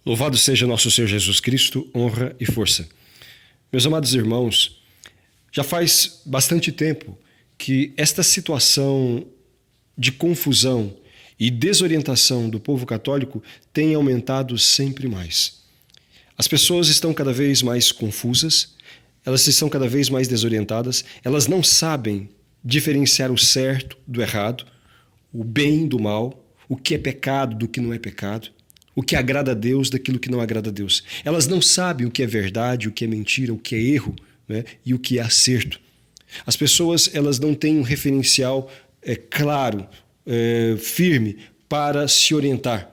Louvado seja nosso Senhor Jesus Cristo, honra e força. Meus amados irmãos, já faz bastante tempo que esta situação de confusão e desorientação do povo católico tem aumentado sempre mais. As pessoas estão cada vez mais confusas, elas estão cada vez mais desorientadas, elas não sabem diferenciar o certo do errado, o bem do mal, o que é pecado do que não é pecado, o que agrada a Deus daquilo que não agrada a Deus. Elas não sabem o que é verdade, o que é mentira, o que é erro, né? E o que é acerto. As pessoas elas não têm um referencial claro, firme para se orientar.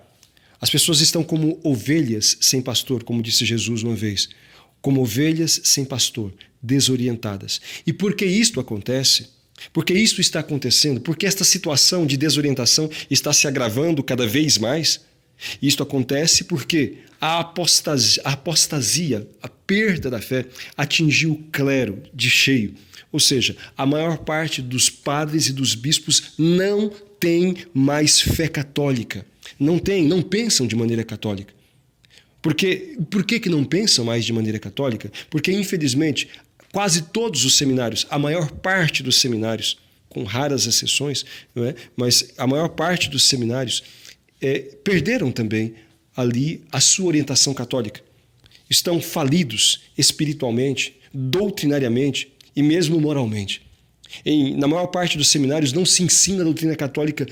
As pessoas estão como ovelhas sem pastor, como disse Jesus uma vez. Como ovelhas sem pastor, desorientadas. E por que isto acontece? Porque isso está acontecendo? Porque esta situação de desorientação está se agravando cada vez mais? Isto acontece porque a apostasia, a perda da fé, atingiu o clero de cheio. Ou seja, a maior parte dos padres e dos bispos não tem mais fé católica. Não pensam de maneira católica. Por que não pensam mais de maneira católica? Porque, infelizmente, quase todos os seminários, a maior parte dos seminários, com raras exceções, não é? Mas a maior parte dos seminários perderam também ali a sua orientação católica. Estão falidos espiritualmente, doutrinariamente e mesmo moralmente. Na maior parte dos seminários não se ensina a doutrina católica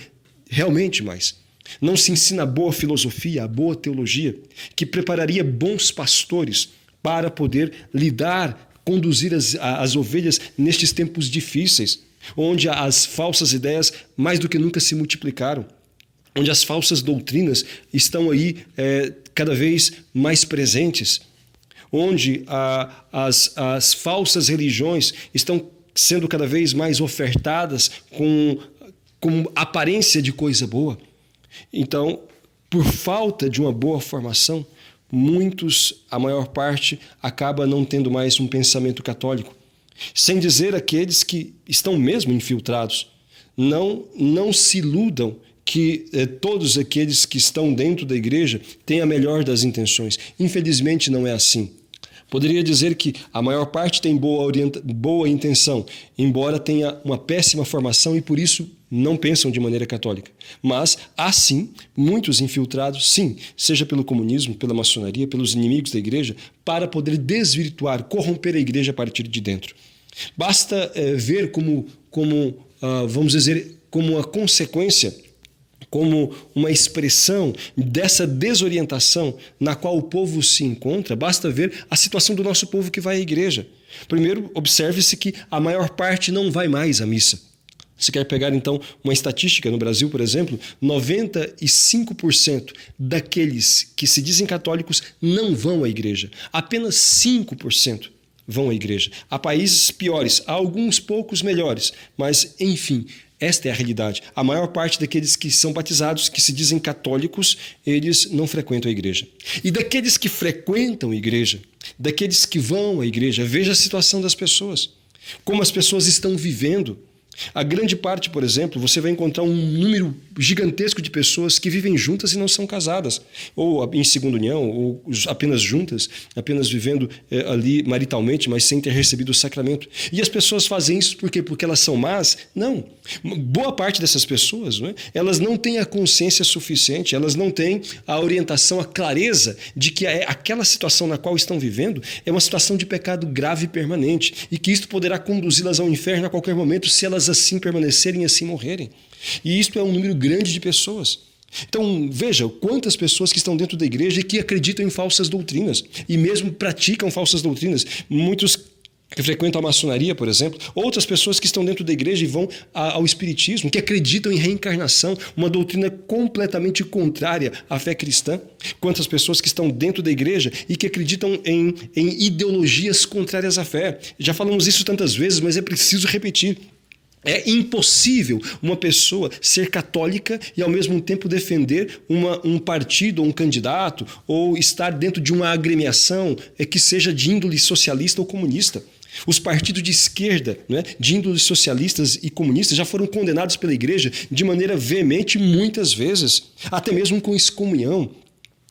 realmente mais. Não se ensina a boa filosofia, a boa teologia, que prepararia bons pastores para poder conduzir as ovelhas nestes tempos difíceis, onde as falsas ideias mais do que nunca se multiplicaram, onde as falsas doutrinas estão aí cada vez mais presentes, onde as falsas religiões estão sendo cada vez mais ofertadas com aparência de coisa boa. Então, por falta de uma boa formação, a maior parte, acaba não tendo mais um pensamento católico. Sem dizer aqueles que estão mesmo infiltrados. Não se iludam que todos aqueles que estão dentro da igreja têm a melhor das intenções. Infelizmente não é assim. Poderia dizer que a maior parte tem boa intenção, embora tenha uma péssima formação e por isso não pensam de maneira católica. Mas há sim muitos infiltrados, sim, seja pelo comunismo, pela maçonaria, pelos inimigos da igreja, para poder desvirtuar, corromper a igreja a partir de dentro. Basta ver vamos dizer, como uma consequência, como uma expressão dessa desorientação na qual o povo se encontra, basta ver a situação do nosso povo que vai à igreja. Primeiro, observe-se que a maior parte não vai mais à missa. Se quer pegar, então, uma estatística no Brasil, por exemplo, 95% daqueles que se dizem católicos não vão à igreja. Apenas 5% vão à igreja. Há países piores, há alguns poucos melhores, mas, enfim, esta é a realidade. A maior parte daqueles que são batizados, que se dizem católicos, eles não frequentam a igreja. E daqueles que frequentam a igreja, daqueles que vão à igreja, veja a situação das pessoas. Como as pessoas estão vivendo. A grande parte, por exemplo, você vai encontrar um número gigantesco de pessoas que vivem juntas e não são casadas, ou em segunda união, ou apenas juntas, apenas vivendo ali maritalmente, mas sem ter recebido o sacramento. E as pessoas fazem isso por quê? Porque elas são más? Não. Boa parte dessas pessoas, não é? Elas não têm a consciência suficiente, elas não têm a orientação, a clareza de que aquela situação na qual estão vivendo é uma situação de pecado grave e permanente, e que isto poderá conduzi-las ao inferno a qualquer momento se elas assim permanecerem e assim morrerem. E isto é um número grande de pessoas. Então, veja quantas pessoas que estão dentro da igreja e que acreditam em falsas doutrinas e mesmo praticam falsas doutrinas. Muitos que frequentam a maçonaria, por exemplo, outras pessoas que estão dentro da igreja e vão ao espiritismo, que acreditam em reencarnação, uma doutrina completamente contrária à fé cristã. Quantas pessoas que estão dentro da igreja e que acreditam em ideologias contrárias à fé. Já falamos isso tantas vezes, mas é preciso repetir. É impossível uma pessoa ser católica e ao mesmo tempo defender um partido ou um candidato ou estar dentro de uma agremiação que seja de índole socialista ou comunista. Os partidos de esquerda, né, de índole socialistas e comunistas, já foram condenados pela igreja de maneira veemente muitas vezes, até mesmo com excomunhão.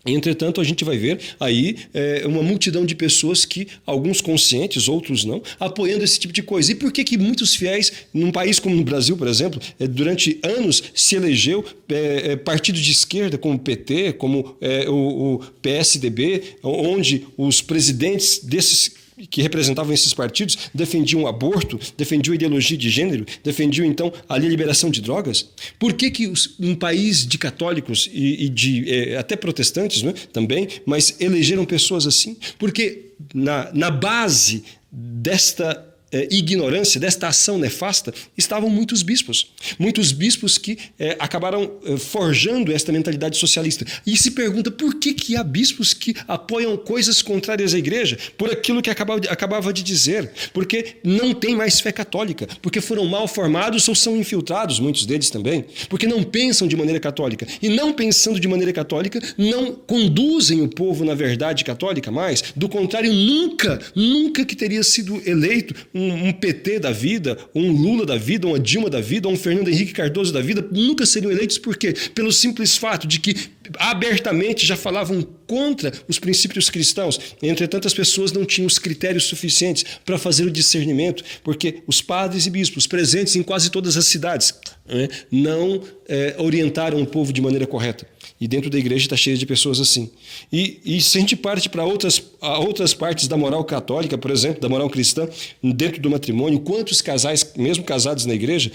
Entretanto, a gente vai ver aí uma multidão de pessoas que, alguns conscientes, outros não, apoiando esse tipo de coisa. E por que muitos fiéis, num país como no Brasil, por exemplo, durante anos se elegeu partido de esquerda, como o PT, como o PSDB, onde os presidentes desses que representavam esses partidos defendiam o aborto, defendiam a ideologia de gênero, defendiam então a liberação de drogas? Por que um país de católicos e de até protestantes, né, também, mas elegeram pessoas assim? Porque na base desta ignorância, desta ação nefasta, estavam muitos bispos que acabaram forjando esta mentalidade socialista. E se pergunta por que há bispos que apoiam coisas contrárias à igreja? Por aquilo que acabava de dizer, porque não tem mais fé católica, porque foram mal formados ou são infiltrados, muitos deles também, porque não pensam de maneira católica, e não pensando de maneira católica, não conduzem o povo na verdade católica mais. Do contrário, nunca que teria sido eleito um PT da vida, um Lula da vida, uma Dilma da vida, um Fernando Henrique Cardoso da vida, nunca seriam eleitos. Por quê? Pelo simples fato de que abertamente já falavam contra os princípios cristãos. Entretanto, as pessoas não tinham os critérios suficientes para fazer o discernimento, porque os padres e bispos presentes em quase todas as cidades não orientaram o povo de maneira correta. E dentro da igreja está cheio de pessoas assim. E se a gente parte para outras partes da moral católica, por exemplo, da moral cristã, dentro do matrimônio, quantos casais, mesmo casados na igreja,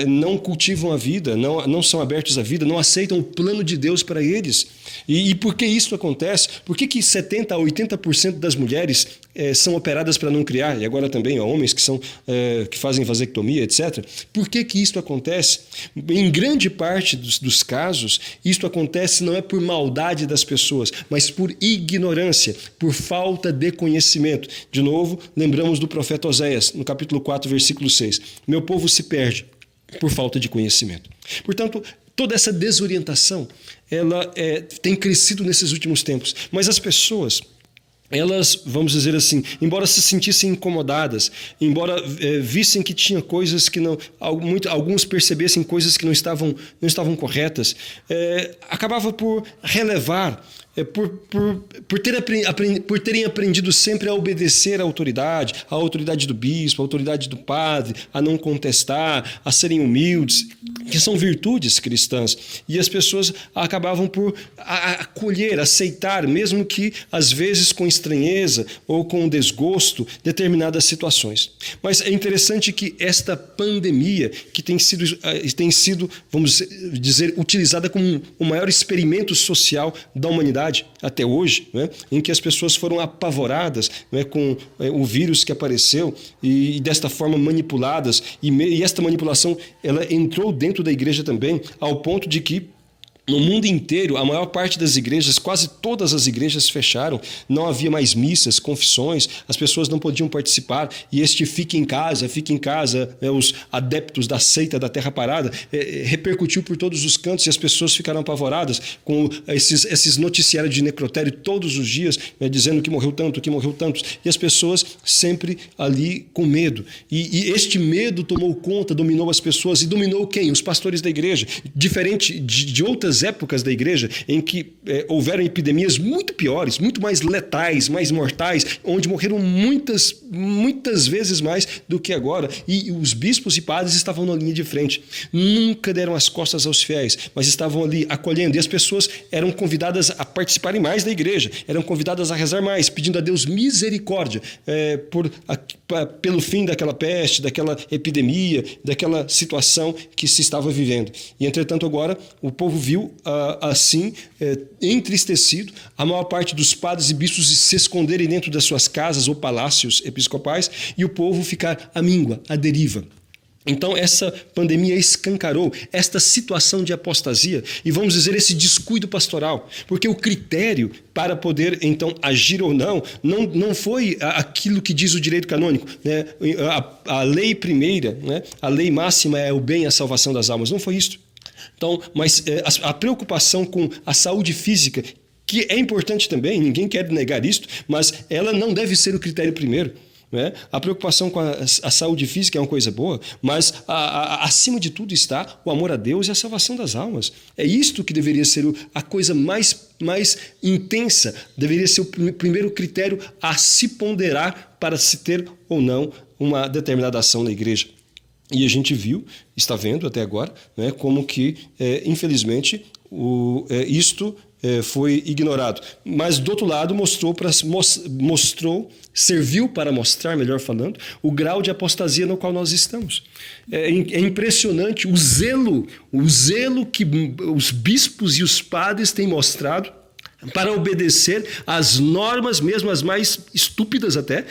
não cultivam a vida, não são abertos à vida, não aceitam o plano de Deus para eles? E por que isso acontece? Por que 70% a 80% das mulheres são operadas para não criar, e agora também homens que fazem vasectomia, etc. Por que isso acontece? Em grande parte dos casos, isso acontece não é por maldade das pessoas, mas por ignorância, por falta de conhecimento. De novo, lembramos do profeta Oséias, no capítulo 4, versículo 6. Meu povo se perde por falta de conhecimento. Portanto, toda essa desorientação, ela tem crescido nesses últimos tempos, mas as pessoas, elas, vamos dizer assim, embora se sentissem incomodadas, embora vissem que tinha coisas que não, alguns percebessem coisas que não estavam corretas, acabava por relevar, por terem aprendido sempre a obedecer à autoridade do bispo, à autoridade do padre, a não contestar, a serem humildes, que são virtudes cristãs. E as pessoas acabavam por acolher, aceitar, mesmo que às vezes com estranheza ou com desgosto, determinadas situações. Mas é interessante que esta pandemia, que tem sido, vamos dizer, utilizada como o maior experimento social da humanidade até hoje, em que as pessoas foram apavoradas com o vírus que apareceu e desta forma manipuladas, e esta manipulação ela entrou dentro da igreja também, ao ponto de que no mundo inteiro, a maior parte das igrejas, quase todas as igrejas fecharam, não havia mais missas, confissões, as pessoas não podiam participar, e este fique em casa, os adeptos da seita da terra parada, repercutiu por todos os cantos e as pessoas ficaram apavoradas com esses noticiários de necrotério todos os dias, dizendo que morreu tanto, e as pessoas sempre ali com medo. E este medo tomou conta, dominou as pessoas, e dominou quem? Os pastores da igreja. Diferente de outras épocas da igreja em que houveram epidemias muito piores, muito mais letais, mais mortais, onde morreram muitas vezes mais do que agora, e os bispos e padres estavam na linha de frente. Nunca deram as costas aos fiéis, mas estavam ali acolhendo, e as pessoas eram convidadas a participarem mais da igreja, eram convidadas a rezar mais, pedindo a Deus misericórdia pelo fim daquela peste, daquela epidemia, daquela situação que se estava vivendo. E entretanto agora o povo viu assim, entristecido, a maior parte dos padres e bispos se esconderem dentro das suas casas ou palácios episcopais, e o povo ficar à míngua, à deriva. Então essa pandemia escancarou esta situação de apostasia e, vamos dizer, esse descuido pastoral, porque o critério para poder então agir ou não foi aquilo que diz o direito canônico, a lei primeira, a lei máxima é o bem e a salvação das almas, não foi isso. Então, mas a preocupação com a saúde física, que é importante também, ninguém quer negar isto, mas ela não deve ser o critério primeiro. né? A preocupação com a saúde física é uma coisa boa, mas acima de tudo está o amor a Deus e a salvação das almas. É isto que deveria ser a coisa mais intensa, deveria ser o primeiro critério a se ponderar para se ter ou não uma determinada ação na igreja. E a gente viu, está vendo até agora, né, como que, infelizmente, isto foi ignorado. Mas, do outro lado, serviu para mostrar, melhor falando, o grau de apostasia no qual nós estamos. É impressionante o zelo que os bispos e os padres têm mostrado para obedecer às normas, mesmo as mais estúpidas até,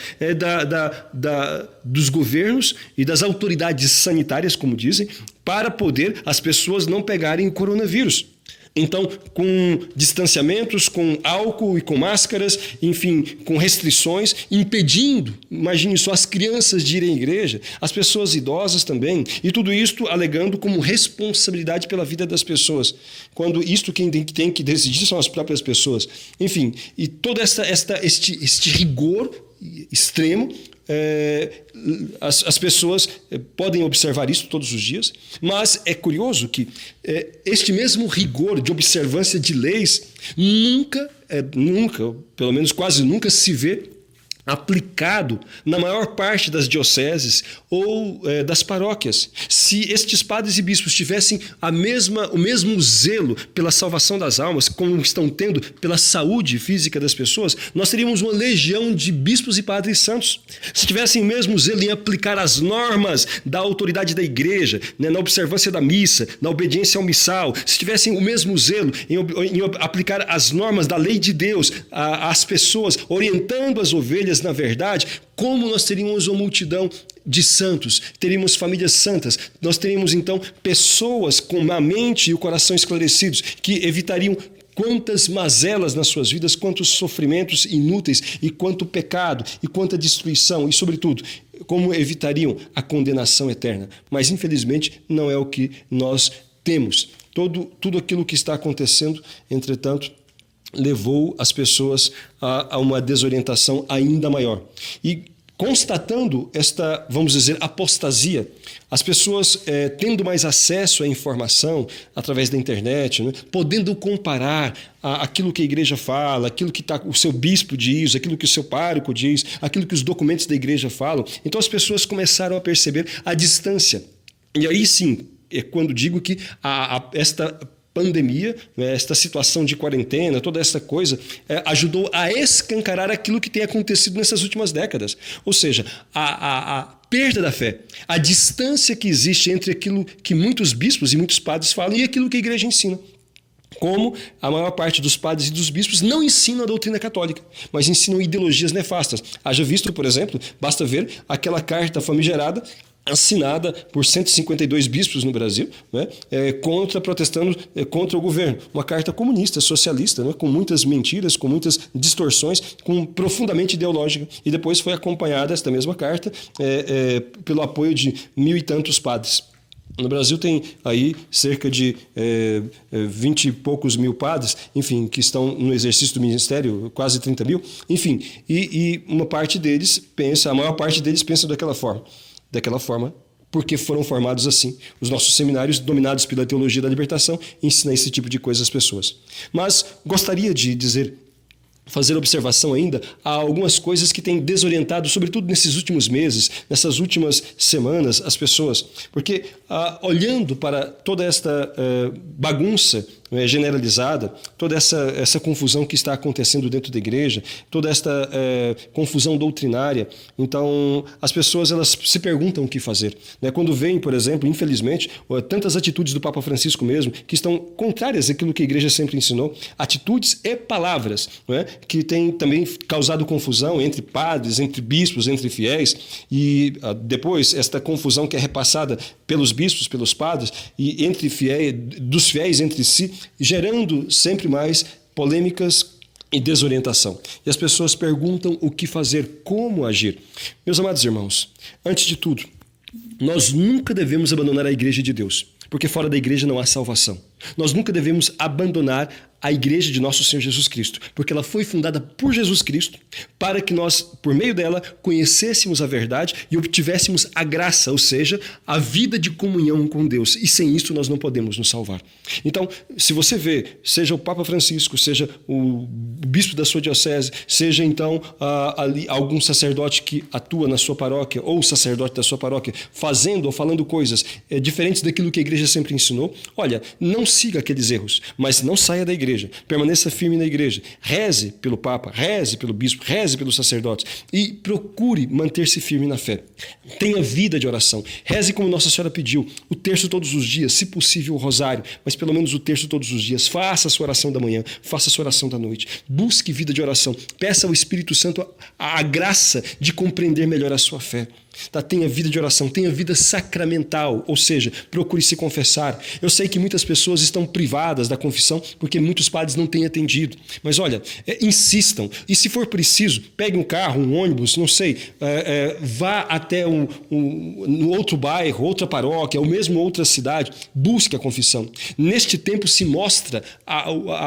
dos governos e das autoridades sanitárias, como dizem, para poder as pessoas não pegarem o coronavírus. Então, com distanciamentos, com álcool e com máscaras, enfim, com restrições, impedindo, imagine só, as crianças de irem à igreja, as pessoas idosas também, e tudo isto alegando como responsabilidade pela vida das pessoas, quando isto quem tem que decidir são as próprias pessoas. Enfim, e todo este rigor extremo, as pessoas podem observar isso todos os dias, mas é curioso que este mesmo rigor de observância de leis nunca, pelo menos quase nunca, se vê aplicado na maior parte das dioceses ou das paróquias. Se estes padres e bispos tivessem o mesmo zelo pela salvação das almas, como estão tendo pela saúde física das pessoas, nós teríamos uma legião de bispos e padres santos. Se tivessem o mesmo zelo em aplicar as normas da autoridade da igreja, né, na observância da missa, na obediência ao missal, se tivessem o mesmo zelo em aplicar as normas da lei de Deus às pessoas, orientando as ovelhas na verdade, como nós teríamos uma multidão de santos, teríamos famílias santas, nós teríamos então pessoas com a mente e o coração esclarecidos, que evitariam quantas mazelas nas suas vidas, quantos sofrimentos inúteis e quanto pecado e quanta destruição e, sobretudo, como evitariam a condenação eterna. Mas, infelizmente, não é o que nós temos. Tudo aquilo que está acontecendo, entretanto, levou as pessoas a uma desorientação ainda maior. E constatando esta, vamos dizer, apostasia, as pessoas tendo mais acesso à informação através da internet, né, podendo comparar aquilo que a igreja fala, aquilo que o seu bispo diz, aquilo que o seu pároco diz, aquilo que os documentos da igreja falam, então as pessoas começaram a perceber a distância. E aí sim, é quando digo que esta pandemia, esta situação de quarentena, toda essa coisa, ajudou a escancarar aquilo que tem acontecido nessas últimas décadas. Ou seja, a perda da fé, a distância que existe entre aquilo que muitos bispos e muitos padres falam e aquilo que a igreja ensina. Como a maior parte dos padres e dos bispos não ensinam a doutrina católica, mas ensinam ideologias nefastas. Haja visto, por exemplo, basta ver aquela carta famigerada assinada por 152 bispos no Brasil, né, protestando contra o governo. Uma carta comunista, socialista, né, com muitas mentiras, com muitas distorções, profundamente ideológica. E depois foi acompanhada esta mesma carta pelo apoio de 1.000 e tantos padres. No Brasil tem aí cerca de 20 e poucos mil padres, enfim, que estão no exercício do ministério, quase 30 mil, enfim, e uma parte deles a maior parte deles pensa daquela forma, porque foram formados assim. Os nossos seminários, dominados pela teologia da libertação, ensinam esse tipo de coisa às pessoas. Mas gostaria de fazer observação ainda a algumas coisas que têm desorientado, sobretudo nesses últimos meses, nessas últimas semanas, as pessoas. Porque, olhando para toda esta bagunça generalizada, toda essa confusão que está acontecendo dentro da igreja, toda esta confusão doutrinária, então as pessoas elas se perguntam o que fazer. Né? Quando veem, por exemplo, infelizmente, tantas atitudes do Papa Francisco mesmo, que estão contrárias àquilo que a igreja sempre ensinou, atitudes e palavras, né? Que têm também causado confusão entre padres, entre bispos, entre fiéis, e depois esta confusão que é repassada pelos bispos, pelos padres, e dos fiéis entre si, gerando sempre mais polêmicas e desorientação. E as pessoas perguntam o que fazer, como agir. Meus amados irmãos, antes de tudo, nós nunca devemos abandonar a igreja de Deus, porque fora da igreja não há salvação. Nós nunca devemos abandonar a igreja de nosso Senhor Jesus Cristo, porque ela foi fundada por Jesus Cristo para que nós, por meio dela, conhecêssemos a verdade e obtivéssemos a graça, ou seja, a vida de comunhão com Deus. E sem isso nós não podemos nos salvar. Então, se você vê, seja o Papa Francisco, seja o bispo da sua diocese, seja então ali algum sacerdote que atua na sua paróquia ou o sacerdote da sua paróquia fazendo ou falando coisas diferentes daquilo que a igreja sempre ensinou, olha, não siga aqueles erros, mas não saia da igreja, permaneça firme na igreja, reze pelo Papa, reze pelo bispo, reze pelos sacerdotes e procure manter-se firme na fé. Tenha vida de oração, reze como Nossa Senhora pediu, o terço todos os dias, se possível o rosário, mas pelo menos o terço todos os dias. Faça a sua oração da manhã, faça a sua oração da noite, busque vida de oração, peça ao Espírito Santo a graça de compreender melhor a sua fé. Tá? Tenha vida de oração, tenha vida sacramental, ou seja, procure se confessar. Eu sei que muitas pessoas estão privadas da confissão porque muitos padres não têm atendido, mas olha, insistam, e se for preciso, pegue um carro, um ônibus, não sei, vá até um outro bairro, outra paróquia, ou mesmo outra cidade, busque a confissão. Neste tempo se mostra,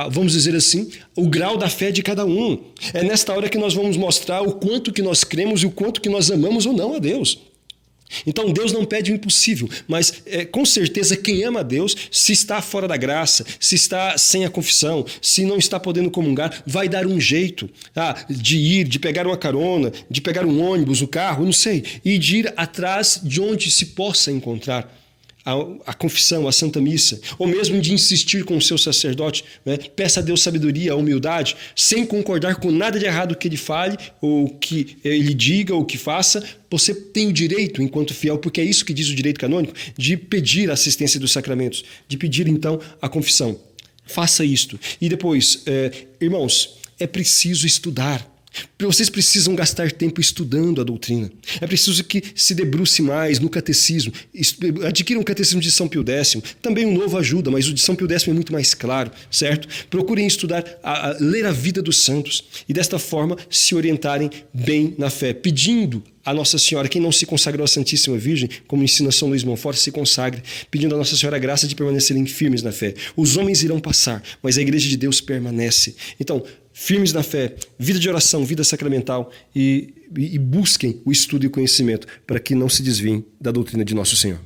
vamos dizer assim, o grau da fé de cada um. É nesta hora que nós vamos mostrar o quanto que nós cremos e o quanto que nós amamos ou não a Deus. Então Deus não pede o impossível, mas com certeza quem ama a Deus, se está fora da graça, se está sem a confissão, se não está podendo comungar, vai dar um jeito de ir, de pegar uma carona, de pegar um ônibus, um carro, não sei, e de ir atrás de onde se possa encontrar a confissão, a Santa Missa, ou mesmo de insistir com o seu sacerdote, né? Peça a Deus sabedoria, humildade, sem concordar com nada de errado que ele fale, ou que ele diga, ou que faça. Você tem o direito, enquanto fiel, porque é isso que diz o direito canônico, de pedir a assistência dos sacramentos, de pedir então a confissão. Faça isto. E depois, irmãos, é preciso estudar. Vocês precisam gastar tempo estudando a doutrina. É preciso que se debruce mais no catecismo. Adquira um catecismo de São Pio X. Também um novo ajuda, mas o de São Pio X é muito mais claro, certo? Procurem estudar, ler a vida dos santos e desta forma se orientarem bem na fé, pedindo a Nossa Senhora, quem não se consagrou à Santíssima Virgem, como ensina São Luís Monfort, se consagre, pedindo a Nossa Senhora a graça de permanecerem firmes na fé. Os homens irão passar, mas a Igreja de Deus permanece. Então, firmes na fé, vida de oração, vida sacramental e busquem o estudo e o conhecimento para que não se desviem da doutrina de Nosso Senhor.